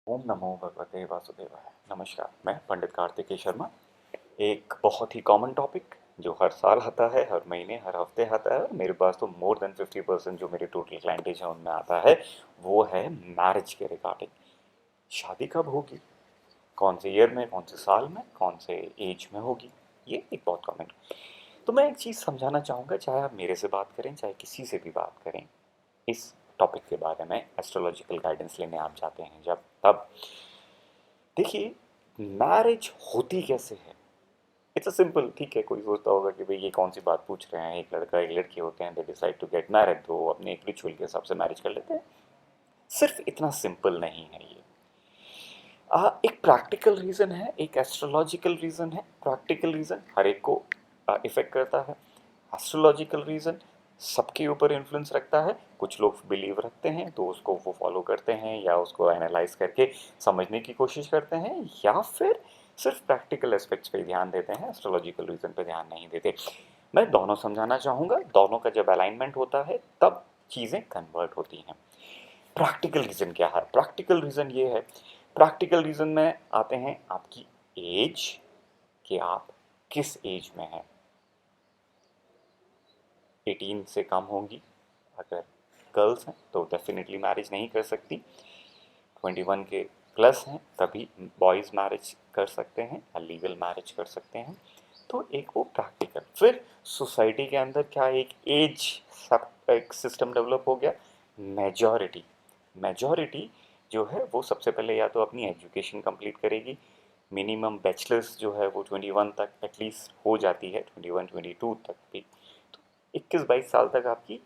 ओम नमो भगवते वासुदेवाय। नमस्कार, मैं पंडित कार्तिकेय शर्मा। एक बहुत ही कॉमन टॉपिक जो हर साल आता है, हर महीने, हर हफ्ते आता है, और मेरे पास तो मोर देन 50% जो मेरे टोटल क्लाइंटेज है उनमें आता है, वो है मैरिज के रिगार्डिंग। शादी कब होगी, कौन से ईयर में, कौन से साल में, कौन से एज में होगी, ये एक बहुत कॉमन। तो मैं एक चीज़ समझाना चाहूँगा, चाहे आप मेरे से बात करें, चाहे किसी से भी बात करें, इस टॉपिक के बारे में एस्ट्रोलॉजिकल गाइडेंस लेने आप जाते हैं जब तब, देखिए, मैरिज होती कैसे है। इट्स अ सिंपल, ठीक है, कोई सोचता होगा कि भाई ये कौन सी बात पूछ रहे हैं, एक लड़का एक लड़की होते हैं, they decide to get married, तो अपने एक रिचुअल के हिसाब से मैरिज कर लेते हैं। सिर्फ इतना सिंपल नहीं है ये। एक प्रैक्टिकल रीज़न है, एक एस्ट्रोलॉजिकल रीज़न है। प्रैक्टिकल रीज़न हर एक को इफ़ेक्ट करता है। एस्ट्रोलॉजिकल रीज़न सबके ऊपर इन्फ्लुएंस रखता है। कुछ लोग बिलीव रखते हैं तो उसको वो फॉलो करते हैं, या उसको एनालाइज करके समझने की कोशिश करते हैं, या फिर सिर्फ प्रैक्टिकल एस्पेक्ट्स पे ध्यान देते हैं, एस्ट्रोलॉजिकल रीज़न पे ध्यान नहीं देते। मैं दोनों समझाना चाहूँगा। दोनों का जब अलाइनमेंट होता है तब चीज़ें कन्वर्ट होती हैं। प्रैक्टिकल रीज़न क्या है? प्रैक्टिकल रीज़न ये है, प्रैक्टिकल रीज़न में आते हैं आपकी एज, कि आप किस एज में हैं। 18 से कम होंगी अगर गर्ल्स हैं तो डेफिनेटली मैरिज नहीं कर सकती। 21 के प्लस हैं तभी बॉयज़ मैरिज कर सकते हैं या लीगल मैरिज कर सकते हैं। तो एक वो प्रैक्टिकल। फिर सोसाइटी के अंदर क्या एक एज सब एक सिस्टम डेवलप हो गया। मेजॉरिटी मेजॉरिटी जो है वो सबसे पहले या तो अपनी एजुकेशन कंप्लीट करेगी। मिनिमम बैचलर्स जो है वो 21 तक एटलीस्ट हो जाती है, 21 22 तक भी। तो 21-22 साल तक आपकी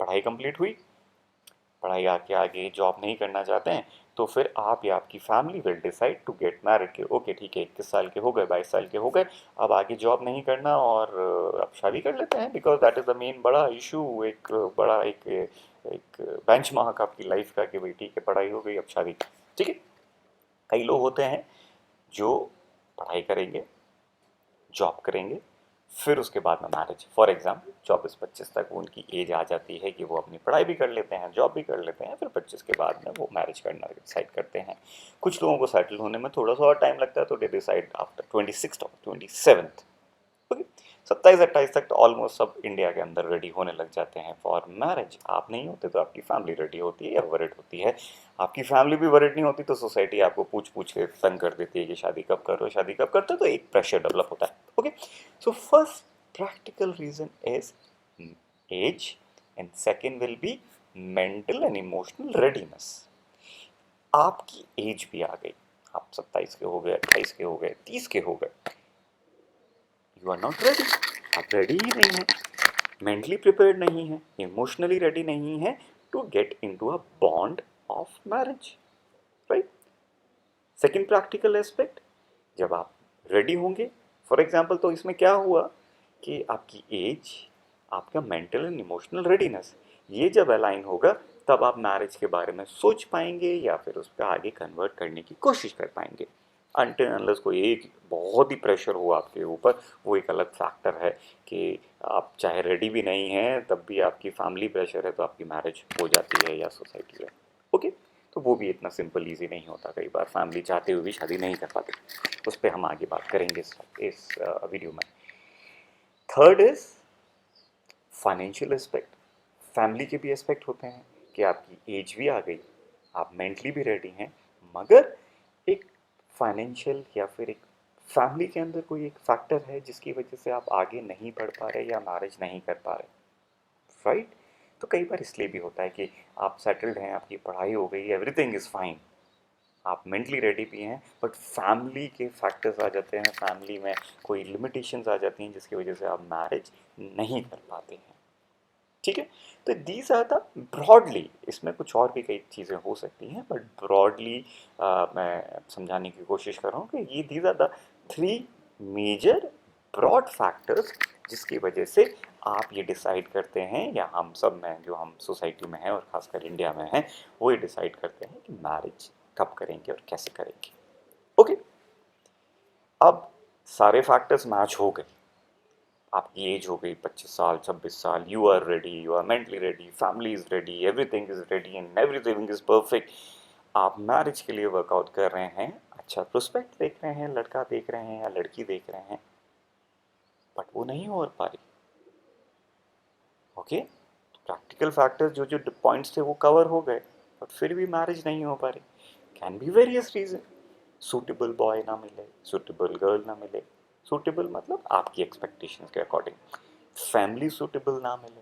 पढ़ाई कंप्लीट हुई। पढ़ाई आके आगे जॉब नहीं करना चाहते हैं तो फिर आप या आपकी family will decide to get married के ओके ठीक है, 21 साल के हो गए, 22 साल के हो गए, अब आगे जॉब नहीं करना और अब शादी कर लेते हैं, because that is the main बड़ा इशू। एक बड़ा एक बेंचमार्क आपकी लाइफ का कि भाई ठीक है, पढ़ाई हो गई, अब शादी। ठीक है। कई लोग होते हैं जो पढ़ाई करेंगे, जॉब करेंगे, फिर उसके बाद में मैरिज। फॉर एग्जाम्पल 24-25 तक उनकी एज आ जाती है कि वो अपनी पढ़ाई भी कर लेते हैं, जॉब भी कर लेते हैं, फिर 25 के बाद में वो मैरिज करना डिसाइड करते हैं। कुछ लोगों को सेटल होने में थोड़ा सा और टाइम लगता है तो दे डिसाइड आफ्टर 26 और 27। ओके। 27-28 तक तो ऑलमोस्ट सब इंडिया के अंदर रेडी होने लग जाते हैं फॉर मैरिज। आप नहीं होते तो आपकी फैमिली रेडी होती है या वरिड होती है। आपकी फैमिली भी वरिड नहीं होती तो सोसाइटी आपको पूछ पूछ के तंग कर देती है कि शादी कब करो, शादी कब करते हो, तो एक प्रेशर डेवलप होता है। Okay. So first practical reason is age, and second will be mental and emotional readiness. आपकी एज भी आ गई, आप 27 के हो गए, 28 के हो गए, 30 के हो गए, यू आर नॉट रेडी। आप रेडी ही नहीं है, मेंटली प्रिपेयर्ड नहीं है, इमोशनली रेडी नहीं है to get into a bond of marriage. Right. Second practical aspect, जब आप रेडी होंगे, फॉर एग्जाम्पल, तो इसमें क्या हुआ कि आपकी एज, आपका मेंटल एंड इमोशनल रेडीनेस, ये जब अलाइन होगा तब आप मैरिज के बारे में सोच पाएंगे या फिर उस पर आगे कन्वर्ट करने की कोशिश कर पाएंगे। अनटिल अनलेस कोई एक बहुत ही प्रेशर हो आपके ऊपर, वो एक अलग फैक्टर है कि आप चाहे रेडी भी नहीं हैं तब भी आपकी फैमिली प्रेशर है तो आपकी मैरिज हो जाती है या सोसाइटी है। ओके। तो वो भी इतना सिंपल ईजी नहीं होता, कई बार फैमिली चाहते हुए भी शादी नहीं कर पाते। उस पर हम आगे बात करेंगे इस वीडियो में। Third is financial aspect. Family के भी एस्पेक्ट होते हैं कि आपकी एज भी आ गई, आप मेंटली भी रेडी हैं, मगर एक फाइनेंशियल या फिर एक फैमिली के अंदर कोई एक फैक्टर है जिसकी वजह से आप आगे नहीं बढ़ पा रहे या मैरिज नहीं कर पा रहे। राइट। तो कई बार इसलिए भी होता है कि आप सेटल्ड हैं, आपकी पढ़ाई हो गई, एवरीथिंग इज़ फाइन, आप मेंटली रेडी भी हैं, बट फैमिली के फैक्टर्स आ जाते हैं, फैमिली में कोई लिमिटेशंस आ जाती हैं जिसकी वजह से आप मैरिज नहीं कर पाते हैं। ठीक है। तो दीज आर द ब्रॉडली, इसमें कुछ और भी कई चीज़ें हो सकती हैं, बट ब्रॉडली मैं समझाने की कोशिश कर रहा हूँ कि ये these are the 3 major broad factors जिसकी वजह से आप ये डिसाइड करते हैं, या हम सब में जो हम सोसाइटी में हैं और ख़ासकर इंडिया में हैं, वो ये डिसाइड करते हैं कि मैरिज कब करेंगे और कैसे करेंगे। ओके। अब सारे फैक्टर्स मैच हो गए, आपकी एज हो गई 25 साल, 26 साल, you are ready, you are mentally ready, family is ready, everything is ready and everything is perfect. आप मैरिज के लिए वर्कआउट कर रहे हैं, अच्छा प्रोस्पेक्ट देख रहे हैं, लड़का देख रहे हैं या लड़की देख रहे हैं, बट वो नहीं हो पा रही। ओके, तो प्रैक्टिकल फैक्टर्स जो जो पॉइंट्स थे वो कवर हो गए, बट फिर भी मैरिज नहीं हो पा रही। Can be various reason, suitable boy ना मिले, सूटेबल गर्ल ना मिले, सूटेबल मतलब आपकी एक्सपेक्टेशंस के अकॉर्डिंग, फैमिली सूटेबल ना मिले।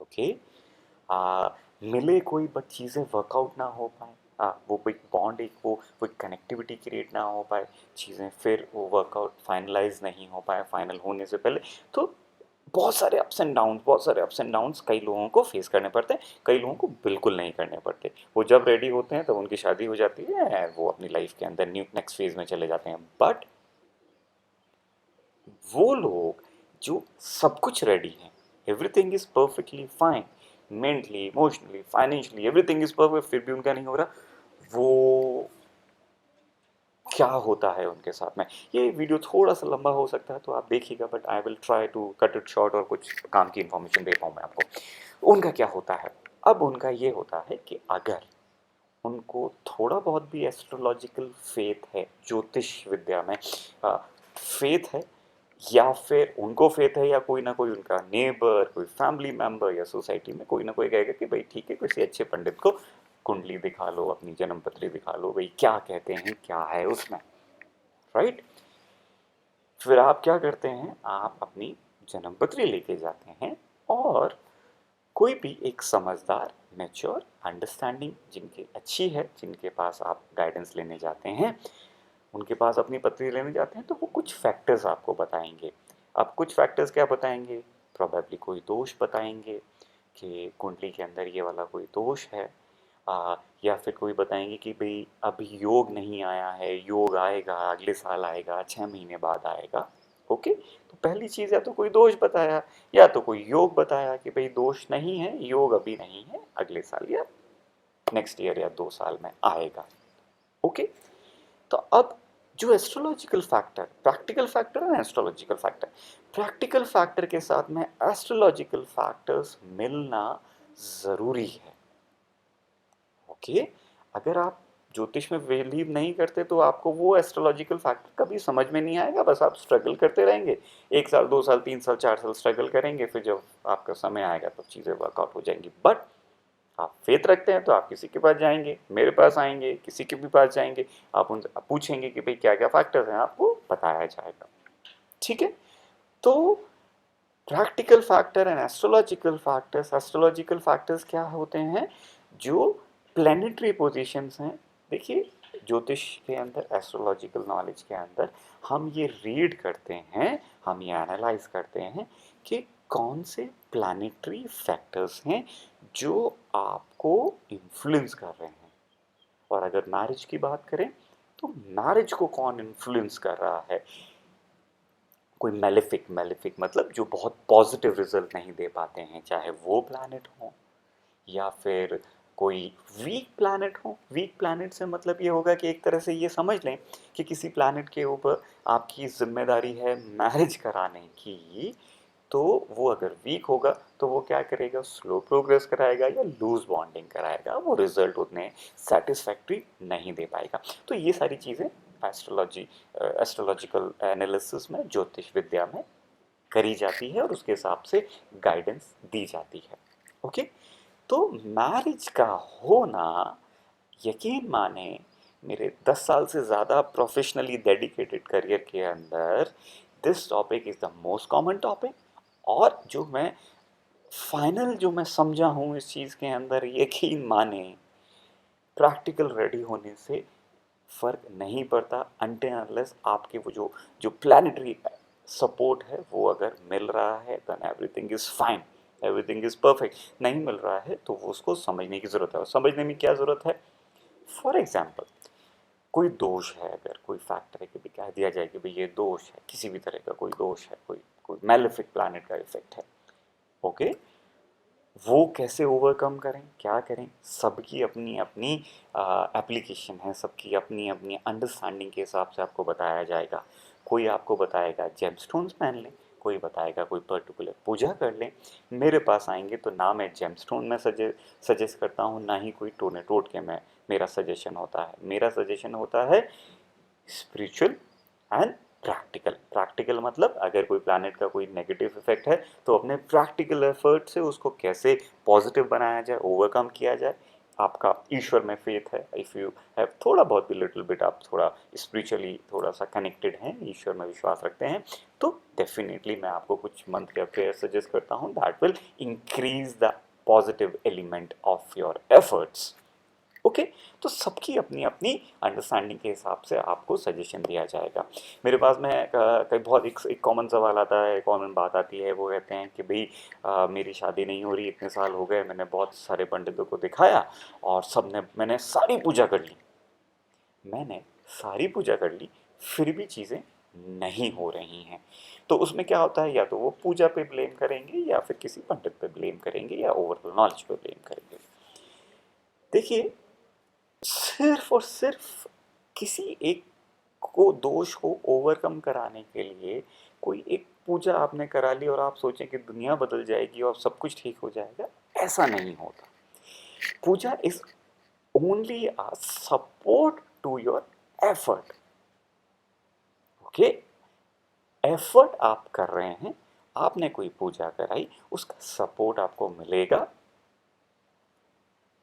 ओके, मिले कोई बट चीज़ें वर्कआउट ना हो पाए, वो कोई बॉन्ड, एक वो कोई कनेक्टिविटी क्रिएट ना हो पाए, चीज़ें फिर वो वर्कआउट फाइनलाइज नहीं हो पाए फाइनल होने से पहले। तो बहुत सारे अप्स एंड डाउन्स, बहुत सारे अप्स एंड डाउन्स कई लोगों को फेस करने पड़ते हैं, कई लोगों को बिल्कुल नहीं करने पड़ते। वो जब रेडी होते हैं तो उनकी शादी हो जाती है, वो अपनी लाइफ के अंदर न्यू नेक्स्ट फेज में चले जाते हैं। बट वो लोग जो सब कुछ रेडी हैं, everything is perfectly fine, mentally, emotionally, financially everything is perfect, फिर भी उनका नहीं हो रहा, वो क्या होता है उनके साथ में। ये वीडियो थोड़ा सा लंबा हो सकता है तो आप देखिएगा, but I will try to cut it short और कुछ काम की इन्फॉर्मेशन दे पाऊँ मैं आपको। उनका क्या होता है, अब उनका ये होता है कि अगर उनको थोड़ा बहुत भी एस्ट्रोलॉजिकल फेथ है, ज्योतिष विद्या में फेथ है, या फिर उनको फेथ है, या कोई ना कोई उनका नेबर, कोई फैमिली मेंबर या सोसाइटी में कोई ना कोई कहेगा कि भाई ठीक है, किसी अच्छे पंडित को कुंडली दिखा लो, अपनी जन्म पत्री दिखा लो, भाई क्या कहते हैं, क्या है उसमें, राइट। फिर आप क्या करते हैं, आप अपनी जन्म पत्री लेके जाते हैं और कोई भी एक समझदार, मैच्योर, अंडरस्टैंडिंग जिनकी अच्छी है, जिनके पास आप गाइडेंस लेने जाते हैं, उनके पास अपनी पत्री लेने जाते हैं, तो वो कुछ फैक्टर्स आपको बताएंगे। अब कुछ फैक्टर्स क्या बताएंगे, प्रोबेबली कोई दोष बताएंगे कि कुंडली के अंदर ये वाला कोई दोष है, या फिर कोई बताएंगे कि भाई अभी योग नहीं आया है, योग आएगा, अगले साल आएगा, 6 महीने बाद आएगा। ओके, तो पहली चीज़ या तो कोई दोष बताया, या तो कोई योग बताया कि भाई दोष नहीं है, योग अभी नहीं है, अगले साल या नेक्स्ट ईयर या 2 साल में आएगा। ओके, तो अब जो एस्ट्रोलॉजिकल फैक्टर, प्रैक्टिकल फैक्टर है, एस्ट्रोलॉजिकल फैक्टर, प्रैक्टिकल फैक्टर के साथ में एस्ट्रोलॉजिकल फैक्टर्स मिलना ज़रूरी है। ओके, अगर आप ज्योतिष में बिलीव नहीं करते तो आपको वो एस्ट्रोलॉजिकल फैक्टर कभी समझ में नहीं आएगा, बस आप स्ट्रगल करते रहेंगे, 1 साल 2 साल 3 साल 4 साल स्ट्रगल करेंगे, फिर जब आपका समय आएगा तो चीज़ें वर्कआउट हो जाएंगी। बट आप फेथ रखते हैं तो आप किसी के पास जाएंगे, मेरे पास आएंगे, किसी के भी पास जाएंगे, आप उनसे पूछेंगे कि भाई क्या क्या फैक्टर्स हैं, आपको बताया जाएगा। ठीक है, तो practical factor and astrological factors क्या होते हैं, जो प्लानिटरी पोजीशंस हैं। देखिए, ज्योतिष के अंदर, एस्ट्रोलॉजिकल नॉलेज के अंदर हम ये रीड करते हैं, हम ये एनालाइज करते हैं कि कौन से प्लानिटरी फैक्टर्स हैं जो आपको इन्फ्लुएंस कर रहे हैं। और अगर मैरिज की बात करें तो मैरिज को कौन इन्फ्लुएंस कर रहा है। कोई मेलेफिक मतलब जो बहुत पॉजिटिव रिजल्ट नहीं दे पाते हैं, चाहे वो प्लैनेट हो या फिर कोई वीक प्लैनेट हो। वीक प्लैनेट से मतलब ये होगा कि एक तरह से ये समझ लें कि किसी प्लैनेट के ऊपर आपकी जिम्मेदारी है मैरिज कराने की, तो वो अगर वीक होगा तो वो क्या करेगा, स्लो प्रोग्रेस कराएगा या लूज बॉन्डिंग कराएगा, वो रिजल्ट उतने सेटिस्फैक्ट्री नहीं दे पाएगा। तो ये सारी चीज़ें एस्ट्रोलॉजिकल एनालिसिस में, ज्योतिष विद्या में करी जाती है और उसके हिसाब से गाइडेंस दी जाती है। ओके, तो मैरिज का होना, यकीन माने, मेरे 10 साल से ज़्यादा प्रोफेशनली डेडिकेटेड करियर के अंदर this topic is the most common topic. और जो मैं फाइनल जो मैं समझा हूँ इस चीज़ के अंदर, यकीन माने, प्रैक्टिकल रेडी होने से फ़र्क नहीं पड़ता अनटिल अनलेस आपके वो जो जो प्लानिटरी सपोर्ट है वो अगर मिल रहा है, then everything is fine, everything is perfect. नहीं मिल रहा है तो वो उसको समझने की ज़रूरत है। और समझने में क्या ज़रूरत है, फॉर एग्जाम्पल कोई दोष है, अगर कोई फैक्टर है कि भी कह दिया जाए कि भाई ये दोष है, किसी भी तरह का कोई दोष है, कोई कोई मेलेफिक प्लानिट का इफेक्ट है। ओके, वो कैसे ओवरकम करें, क्या करें, सबकी अपनी अपनी एप्लीकेशन है, सबकी अपनी अपनी अंडरस्टैंडिंग के हिसाब से आपको बताया जाएगा। कोई आपको बताएगा जेमस्टोन्स पहन लें, कोई बताएगा कोई पर्टिकुलर पूजा कर लें। मेरे पास आएंगे तो ना मैं जेमस्टोन में सजेस्ट करता हूँ, ना ही कोई टोने टोट के मैं मेरा सजेशन होता है। मेरा सजेशन होता है स्पिरिचुअल एंड प्रैक्टिकल। प्रैक्टिकल मतलब अगर कोई प्लैनेट का कोई नेगेटिव इफेक्ट है तो अपने प्रैक्टिकल एफर्ट से उसको कैसे पॉजिटिव बनाया जाए, ओवरकम किया जाए। आपका ईश्वर में फेथ है, इफ़ यू हैव थोड़ा बहुत भी लिटिल बिट, आप थोड़ा स्पिरिचुअली थोड़ा सा कनेक्टेड हैं, ईश्वर में विश्वास रखते हैं, तो डेफिनेटली मैं आपको कुछ मंत्र या प्रेयर सजेस्ट करता हूँ that will increase the positive element of your efforts. Okay, तो सबकी अपनी अपनी अंडरस्टैंडिंग के हिसाब से आपको सजेशन दिया जाएगा। मेरे पास में कई बहुत एक कॉमन सवाल आता है, कॉमन बात आती है, वो कहते हैं कि भाई मेरी शादी नहीं हो रही, इतने साल हो गए, मैंने बहुत सारे पंडितों को दिखाया और मैंने सारी पूजा कर ली, मैंने सारी पूजा कर ली, फिर भी चीज़ें नहीं हो रही हैं। तो उसमें क्या होता है, या तो वो पूजा पे ब्लेम करेंगे या फिर किसी पंडित पे ब्लेम करेंगे या ओवरऑल नॉलेज पे ब्लेम करेंगे। देखिए, सिर्फ और सिर्फ किसी एक को दोष को ओवरकम कराने के लिए कोई एक पूजा आपने करा ली और आप सोचें कि दुनिया बदल जाएगी और सब कुछ ठीक हो जाएगा, ऐसा नहीं होता। Puja is only a support to your effort. Okay, effort आप कर रहे हैं, आपने कोई पूजा कराई, उसका सपोर्ट आपको मिलेगा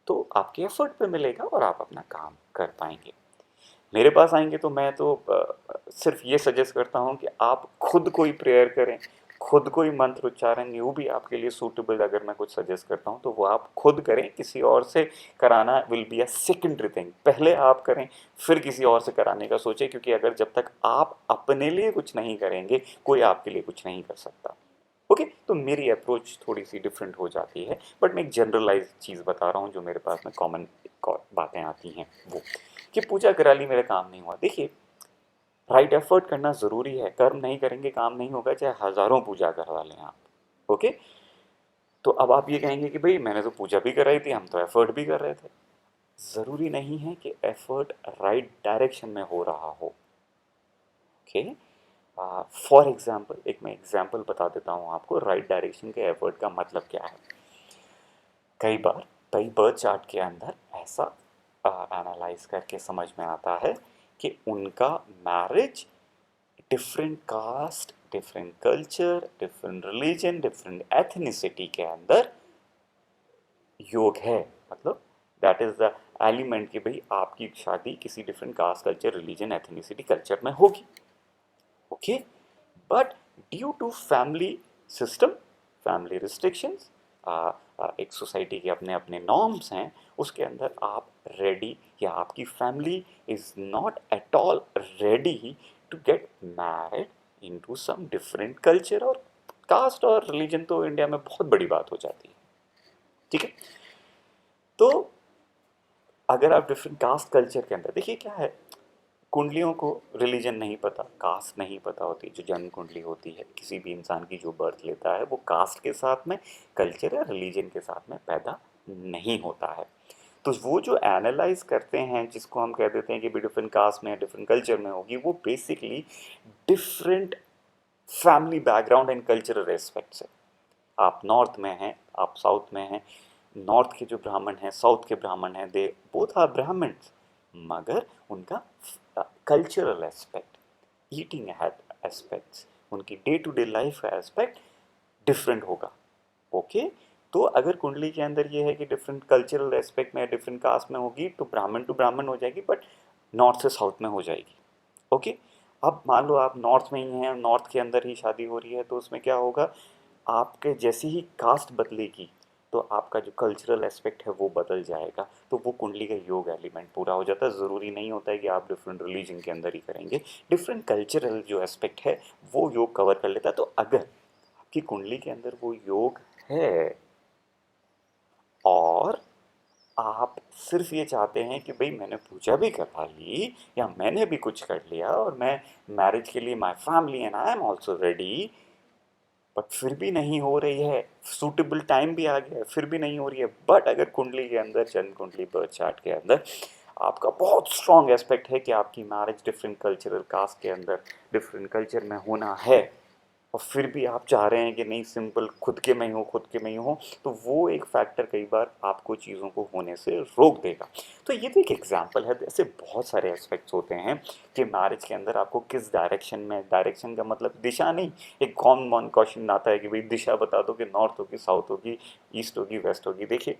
तो आपके एफर्ट पे मिलेगा और आप अपना काम कर पाएंगे। मेरे पास आएंगे तो मैं तो सिर्फ ये सजेस्ट करता हूँ कि आप खुद कोई प्रेयर करें, खुद कोई मंत्र उच्चारण, वो भी आपके लिए सूटेबल अगर मैं कुछ सजेस्ट करता हूँ तो वो आप खुद करें। किसी और से कराना will be a secondary thing. पहले आप करें फिर किसी और से कराने का सोचें, क्योंकि अगर जब तक आप अपने लिए कुछ नहीं करेंगे कोई आपके लिए कुछ नहीं कर सकता। ओके, तो मेरी अप्रोच थोड़ी सी डिफरेंट हो जाती है, बट मैं एक जनरलाइज चीज़ बता रहा हूँ जो मेरे पास में कॉमन बातें आती हैं, वो कि पूजा करा ली, मेरा काम नहीं हुआ। देखिए, राइट एफर्ट करना ज़रूरी है, कर्म नहीं करेंगे काम नहीं होगा, चाहे हज़ारों पूजा करवा लें आप। ओके, तो अब आप ये कहेंगे कि भाई मैंने तो पूजा भी कराई थी, हम तो एफर्ट भी कर रहे थे। ज़रूरी नहीं है कि एफर्ट राइट डायरेक्शन में हो रहा हो। ओके, फॉर एग्जाम्पल एक मैं एग्जाम्पल बता देता हूँ आपको, राइट डायरेक्शन के एफर्ट का मतलब क्या है। कई बार कई बर्थ चार्ट के अंदर ऐसा एनालाइज करके समझ में आता है कि उनका marriage different caste, different culture, different religion, different ethnicity के अंदर योग है। मतलब दैट इज द एलिमेंट कि भाई आपकी शादी किसी different caste, culture, religion, ethnicity, culture में होगी। Okay, but due to family system, family restrictions, एक सोसाइटी के अपने अपने नॉर्म्स हैं, उसके अंदर आप रेडी या आपकी family is not at all ready to get married into some different culture और कास्ट और रिलीजन। तो इंडिया में बहुत बड़ी बात हो जाती है, ठीक है। तो अगर आप डिफरेंट कास्ट कल्चर के अंदर देखिए, क्या है, कुंडलियों को रिलीजन नहीं पता, कास्ट नहीं पता होती। जो जन्म कुंडली होती है किसी भी इंसान की जो बर्थ लेता है, वो कास्ट के साथ में, कल्चर या रिलीजन के साथ में पैदा नहीं होता है। तो वो जो एनालाइज करते हैं, जिसको हम कह देते हैं कि भी डिफरेंट कास्ट में, डिफरेंट कल्चर में होगी, वो basically different family background and cultural aspect से। आप नॉर्थ में हैं, आप साउथ में हैं, नॉर्थ के जो ब्राह्मण हैं, साउथ के ब्राह्मण हैं, दे बोथ आर ब्राह्मण्स, मगर उनका कल्चरल एस्पेक्ट, ईटिंग एस्पेक्ट्स, उनकी डे टू डे लाइफ का एस्पेक्ट डिफरेंट होगा। ओके, तो अगर कुंडली के अंदर ये है कि डिफरेंट कल्चरल एस्पेक्ट में, डिफरेंट कास्ट में होगी, तो ब्राह्मण टू ब्राह्मण हो जाएगी, बट नॉर्थ से साउथ में हो जाएगी। ओके, अब मान लो आप नॉर्थ में ही हैं, नॉर्थ के अंदर ही शादी हो रही है, तो उसमें क्या होगा, आपके जैसी ही कास्ट बदलेगी तो आपका जो कल्चरल एस्पेक्ट है वो बदल जाएगा, तो वो कुंडली का योग एलिमेंट पूरा हो जाता है। ज़रूरी नहीं होता है कि आप डिफरेंट रिलीजन के अंदर ही करेंगे, डिफरेंट कल्चरल जो एस्पेक्ट है वो योग कवर कर लेता है। तो अगर आपकी कुंडली के अंदर वो योग है और आप सिर्फ ये चाहते हैं कि भाई मैंने पूजा भी करवा ली या मैंने भी कुछ कर लिया और मैं मैरिज के लिए, my family and I am also ready, but फिर भी नहीं हो रही है, सूटेबल टाइम भी आ गया है, फिर भी नहीं हो रही है, बट अगर कुंडली के अंदर, जन्म कुंडली बर्थ चार्ट के अंदर आपका बहुत स्ट्रॉन्ग एस्पेक्ट है कि आपकी मैरिज डिफरेंट कल्चरल कास्ट के अंदर, डिफरेंट कल्चर में होना है, और फिर भी आप चाह रहे हैं कि नहीं सिंपल खुद के में ही हो, खुद के में ही हो, तो वो एक फैक्टर कई बार आपको चीज़ों को होने से रोक देगा। तो ये तो एक एग्जांपल है, ऐसे बहुत सारे एस्पेक्ट्स होते हैं कि मैरिज के अंदर आपको किस डायरेक्शन में, डायरेक्शन का मतलब दिशा नहीं, एक कॉमन क्वेश्चन आता है कि भाई दिशा बता दो कि नॉर्थ होगी, साउथ होगी, ईस्ट होगी, वेस्ट होगी। देखिए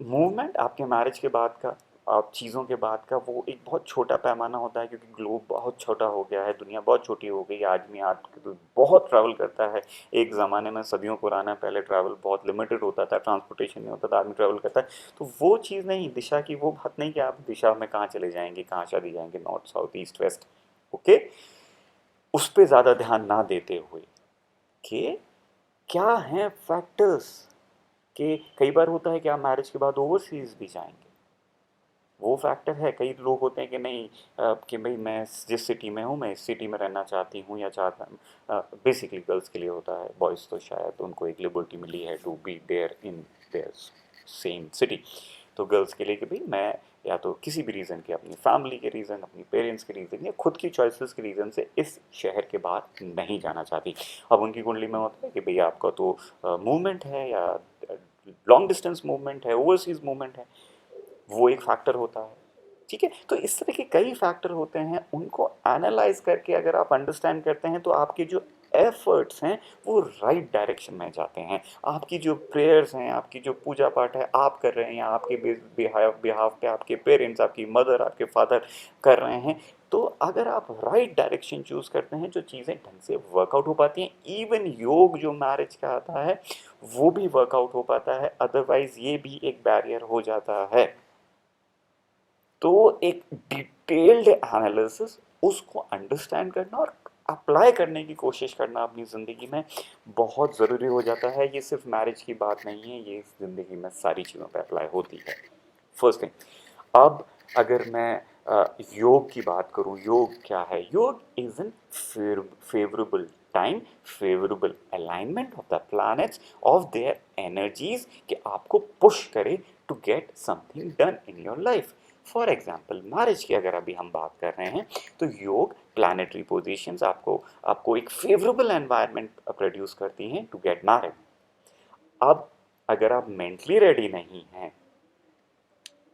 मूवमेंट आपके मैरिज के बाद का, आप चीज़ों के बाद का, वो एक बहुत छोटा पैमाना होता है क्योंकि ग्लोब बहुत छोटा हो गया है, दुनिया बहुत छोटी हो गई है, आदमी आज तो बहुत ट्रैवल करता है। एक ज़माने में सदियों पुराना पहले ट्रैवल बहुत लिमिटेड होता था, ट्रांसपोर्टेशन नहीं होता था, आदमी ट्रैवल करता है। तो वो चीज़ नहीं, दिशा की वो बात नहीं कि आप दिशा में कहाँ चले जाएंगे, कहाँ शादी जाएंगे, north south east west, okay, उस पर ज़्यादा ध्यान ना देते हुए कि क्या हैं फैक्टर्स, कि कई बार होता है कि आप मैरिज के बाद ओवरसीज भी जाएंगे, वो फैक्टर है। कई लोग होते हैं कि नहीं कि भाई मैं जिस सिटी में हूँ मैं इस सिटी में रहना चाहती हूँ या चाहता हूँ, बेसिकली गर्ल्स के लिए होता है, बॉयज़ तो शायद उनको एक लिबर्टी मिली है to be there in their same city. तो गर्ल्स के लिए कि भाई मैं या तो किसी भी रीज़न के, अपनी फैमिली के रीज़न, अपनी पेरेंट्स के रीज़न या खुद की चॉइसेस के रीज़न से इस शहर के बाहर नहीं जाना चाहती। अब उनकी कुंडली में होता है कि भैया आपका तो मूवमेंट है या लॉन्ग डिस्टेंस मूवमेंट है, ओवरसीज मूवमेंट है, वो एक फैक्टर होता है। ठीक है, तो इस तरह के कई फैक्टर होते हैं, उनको एनालाइज करके अगर आप अंडरस्टैंड करते हैं तो आपके जो एफर्ट्स हैं वो राइट डायरेक्शन में जाते हैं। आपकी जो प्रेयर्स हैं, आपकी जो पूजा पाठ है आप कर रहे हैं, या आपके बिहाफ पे आपके पेरेंट्स, आपकी मदर, आपके फादर कर रहे हैं, तो अगर आप राइट डायरेक्शन चूज करते हैं जो चीज़ें ढंग से वर्कआउट हो पाती हैं। इवन योग जो मैरिज का आता है वो भी वर्कआउट हो पाता है, अदरवाइज ये भी एक बैरियर हो जाता है। तो एक डिटेल्ड एनालिसिस, उसको अंडरस्टैंड करना और अप्लाई करने की कोशिश करना अपनी ज़िंदगी में बहुत ज़रूरी हो जाता है। ये सिर्फ मैरिज की बात नहीं है, ये ज़िंदगी में सारी चीज़ों पे अप्लाई होती है। फर्स्ट थिंग, अब अगर मैं योग की बात करूं, योग क्या है? योग is an favourable time, favourable alignment of the planets of their energies कि आपको पुश करे to get something done in your life. For example marriage की अगर अभी हम बात कर रहे हैं तो योग प्लानिटरी पोजिशंस आपको आपको एक फेवरेबल एनवायरनमेंट प्रोड्यूस करती हैं टू गेट मैरिड। अब अगर आप मेंटली रेडी नहीं हैं,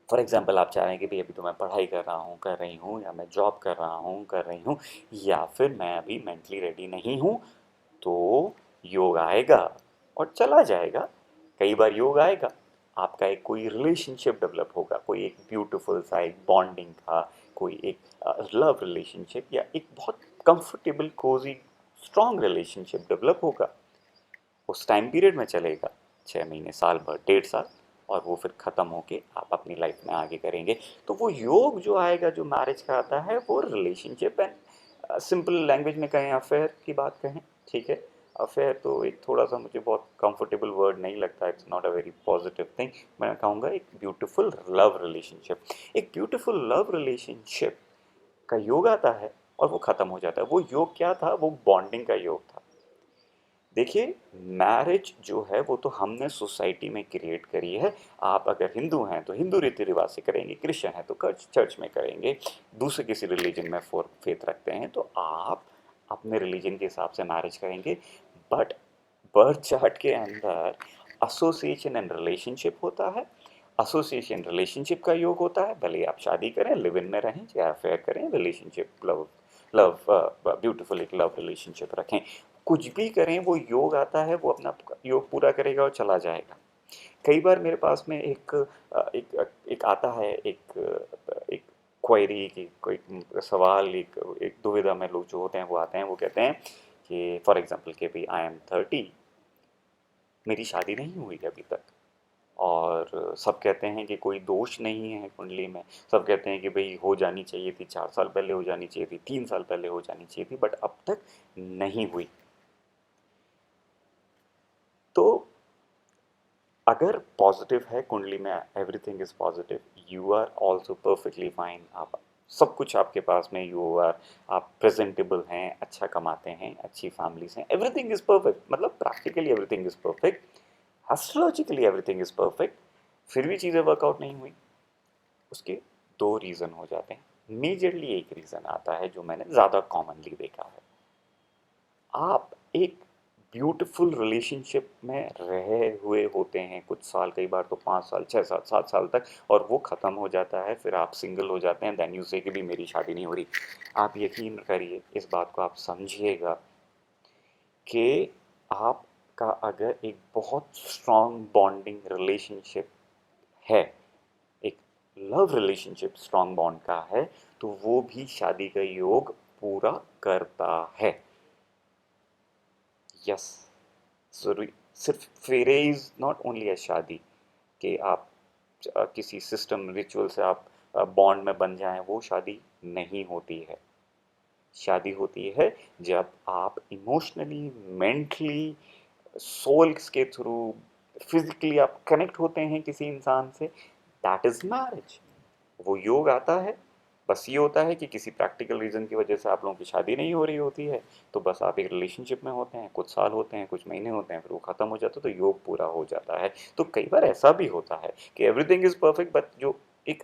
फॉर एग्जाम्पल आप चाह रहे हैं कि भाई अभी तो मैं पढ़ाई कर रहा हूँ, कर रही हूँ, या मैं जॉब कर रहा हूँ, कर रही हूँ, या फिर मैं अभी मेंटली रेडी नहीं हूँ, तो योग आएगा और चला जाएगा। कई बार योग आएगा, आपका एक कोई रिलेशनशिप डेवलप होगा, कोई एक ब्यूटीफुल सा एक बॉन्डिंग का, कोई एक लव रिलेशनशिप या एक बहुत comfortable cosy strong relationship develop होगा। उस टाइम पीरियड में चलेगा 6 महीने, साल भर, 1.5 साल, और वो फिर ख़त्म होके आप अपनी लाइफ में आगे करेंगे। तो वो योग जो आएगा, जो मैरिज का आता है, वो रिलेशनशिप एंड सिंपल लैंग्वेज में कहें, अफेयर की बात कहें, ठीक है। अफेयर तो एक थोड़ा सा मुझे बहुत कंफर्टेबल वर्ड नहीं लगता, it's not a very positive thing. मैं कहूँगा एक ब्यूटीफुल लव रिलेशनशिप। एक ब्यूटीफुल लव रिलेशनशिप का योग आता है और वो ख़त्म हो जाता है। वो योग क्या था? वो बॉन्डिंग का योग था। देखिए, मैरिज जो है वो तो हमने सोसाइटी में क्रिएट करी है। आप अगर हिंदू हैं तो हिंदू रीति रिवाज से करेंगे, क्रिश्चियन हैं तो चर्च में करेंगे, दूसरे किसी रिलीजन में फोर फेथ रखते हैं तो आप अपने रिलीजन के हिसाब से मैरिज करेंगे। बट बर्थ चार्ट के अंदर एसोसिएशन एंड रिलेशनशिप होता है। एसोसिएशन रिलेशनशिप का योग होता है, भले आप शादी करें, लिव इन में रहें, या अफेयर करें, रिलेशनशिप लव लव ब्यूटीफुल एक लव रिलेशनशिप रखें, कुछ भी करें, वो योग आता है, वो अपना योग पूरा करेगा और चला जाएगा। कई बार मेरे पास में एक आता है, एक क्वेरी की कोई सवाल, एक दुविधा में लोग जो होते हैं वो आते हैं, वो कहते हैं कि फॉर एग्जांपल कि भाई आई एम 30, मेरी शादी नहीं हुई अभी तक, और सब कहते हैं कि कोई दोष नहीं है कुंडली में, सब कहते हैं कि भाई हो जानी चाहिए थी, 4 साल पहले हो जानी चाहिए थी, 3 साल पहले हो जानी चाहिए थी, बट अब तक नहीं हुई। तो अगर पॉजिटिव है कुंडली में, everything is positive, you are also perfectly fine, आप सब कुछ आपके पास में, यू आर, आप प्रेजेंटेबल हैं, अच्छा कमाते हैं, अच्छी फैमिलीज हैं, एवरीथिंग इज परफेक्ट, मतलब practically everything is perfect, astrologically everything is perfect, फिर भी चीज़ें वर्कआउट नहीं हुई। उसके दो रीज़न हो जाते हैं। मेजरली एक रीज़न आता है जो मैंने ज़्यादा कॉमनली देखा है, आप एक ब्यूटीफुल रिलेशनशिप में रहे हुए होते हैं कुछ साल, कई बार तो 5 साल 6 साल 7 साल तक, और वो ख़त्म हो जाता है, फिर आप सिंगल हो जाते हैं, देन यू से कि भी मेरी शादी नहीं हो रही। आप यकीन करिए, इस बात को आप समझिएगा कि आपका अगर एक बहुत स्ट्रॉन्ग बॉन्डिंग रिलेशनशिप है, एक लव रिलेशनशिप स्ट्रॉन्ग बॉन्ड का है, तो वो भी शादी का योग पूरा करता है। यस, ज़रूरी सिर्फ फेरे इज़ नॉट ओनली ए शादी कि आप किसी सिस्टम रिचुअल से आप बॉन्ड में बन जाएं, वो शादी नहीं होती है। शादी होती है जब आप इमोशनली, मेंटली, सोल्स के थ्रू, फिजिकली आप कनेक्ट होते हैं किसी इंसान से, दैट इज मैरिज। वो योग आता है। बस ये होता है कि किसी प्रैक्टिकल रीज़न की वजह से आप लोगों की शादी नहीं हो रही होती है, तो बस आप एक रिलेशनशिप में होते हैं, कुछ साल होते हैं, कुछ महीने होते हैं, फिर वो ख़त्म हो जाता है, तो योग पूरा हो जाता है। तो कई बार ऐसा भी होता है कि एवरीथिंग इज़ परफेक्ट, बट जो एक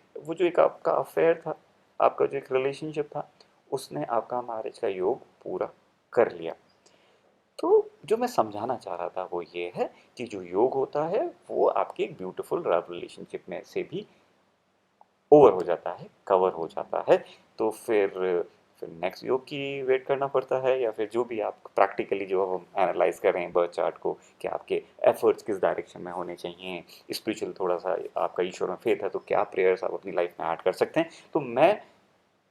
आपका अफेयर था, आपका जो एक रिलेशनशिप था, उसने आपका मैरिज का योग पूरा कर लिया। तो जो मैं समझाना चाह रहा था वो ये है कि जो योग होता है वो आपके एक ब्यूटीफुल लव रिलेशनशिप में से भी ओवर हो जाता है, कवर हो जाता है। तो फिर नेक्स्ट योग की वेट करना पड़ता है, या फिर जो भी आप प्रैक्टिकली जो हम एनालाइज कर रहे हैं बर्थ चार्ट को, कि आपके एफर्ट्स किस डायरेक्शन में होने चाहिए, स्पिरिचुअल थोड़ा सा आपका ईश्वर में फेथ है तो क्या प्रेयर्स आप अपनी लाइफ में ऐड कर सकते हैं। तो मैं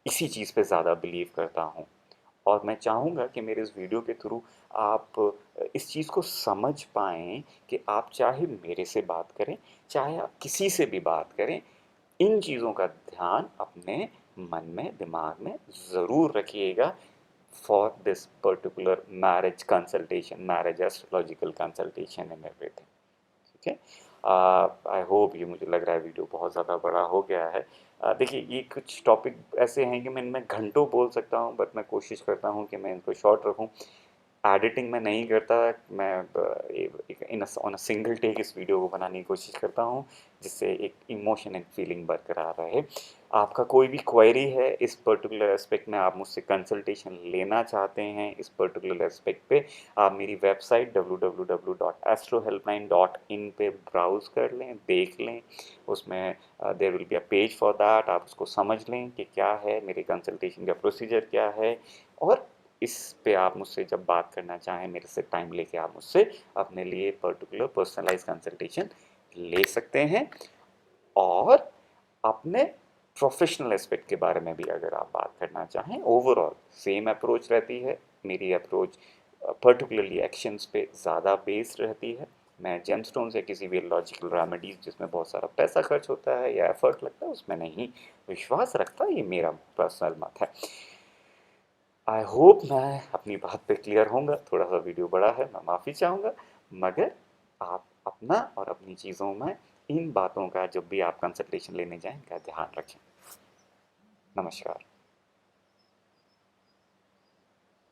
इसी चीज़ पे ज़्यादा बिलीव करता हूँ, और मैं चाहूँगा कि मेरे इस वीडियो के थ्रू आप इस चीज़ को समझ पाएँ कि आप चाहे मेरे से बात करें, चाहे आप किसी से भी बात करें, इन चीज़ों का ध्यान अपने मन में, दिमाग में ज़रूर रखिएगा for this particular marriage consultation, marriage astrological consultation and everything. ठीक है। आई होप, ये मुझे लग रहा है वीडियो बहुत ज़्यादा बड़ा हो गया है। देखिए, ये कुछ टॉपिक ऐसे हैं कि मैं इनमें घंटों बोल सकता हूँ, बट मैं कोशिश करता हूँ कि मैं इनको शॉर्ट रखूँ। एडिटिंग में नहीं करता, मैं in on a single take इस वीडियो को बनाने की कोशिश करता हूँ, जिससे एक इमोशन एंड फीलिंग बरकरार रहे। आपका कोई भी क्वेरी है इस पर्टिकुलर एस्पेक्ट में, आप मुझसे कंसल्टेशन लेना चाहते हैं इस पर्टिकुलर एस्पेक्ट पे, आप मेरी वेबसाइट www.astrohelpline.in पे ब्राउज़ कर लें, देख लें। उसमें there will be a page for that, आप उसको समझ लें कि क्या है, मेरे कंसल्टेशन का प्रोसीजर क्या है, और इस पे आप मुझसे जब बात करना चाहें, मेरे से टाइम लेके आप मुझसे अपने लिए पर्टिकुलर पर्सनलाइज कंसल्टेशन ले सकते हैं। और अपने प्रोफेशनल एस्पेक्ट के बारे में भी अगर आप बात करना चाहें, ओवरऑल सेम अप्रोच रहती है। मेरी अप्रोच पर्टिकुलरली एक्शंस पे ज़्यादा बेस्ड रहती है। मैं जेमस्टोन से किसी भी लॉजिकल रेमेडीज जिसमें बहुत सारा पैसा खर्च होता है या एफर्ट लगता है, उसमें नहीं विश्वास रखता। ये मेरा पर्सनल मत है। आई होप मैं अपनी बात पे क्लियर होऊंगा। थोड़ा सा वीडियो बड़ा है, मैं माफ़ी चाहूँगा, मगर आप अपना और अपनी चीज़ों में इन बातों का जब भी आप कंसल्टेशन लेने जाएं, का ध्यान रखें। नमस्कार।